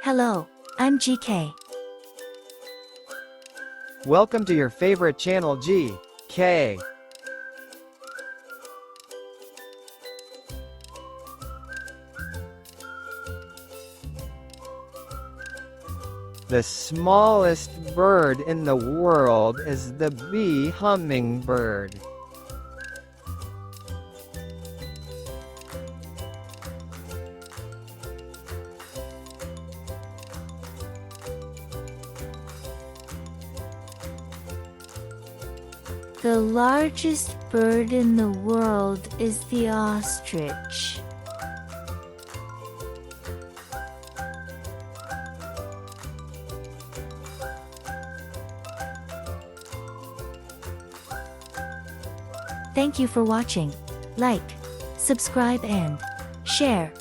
Hello, I'm GK. Welcome to your favorite channel GK. The smallest bird in the world is the bee hummingbird. The largest bird in the world is the ostrich. Thank you for watching. Like, subscribe and share.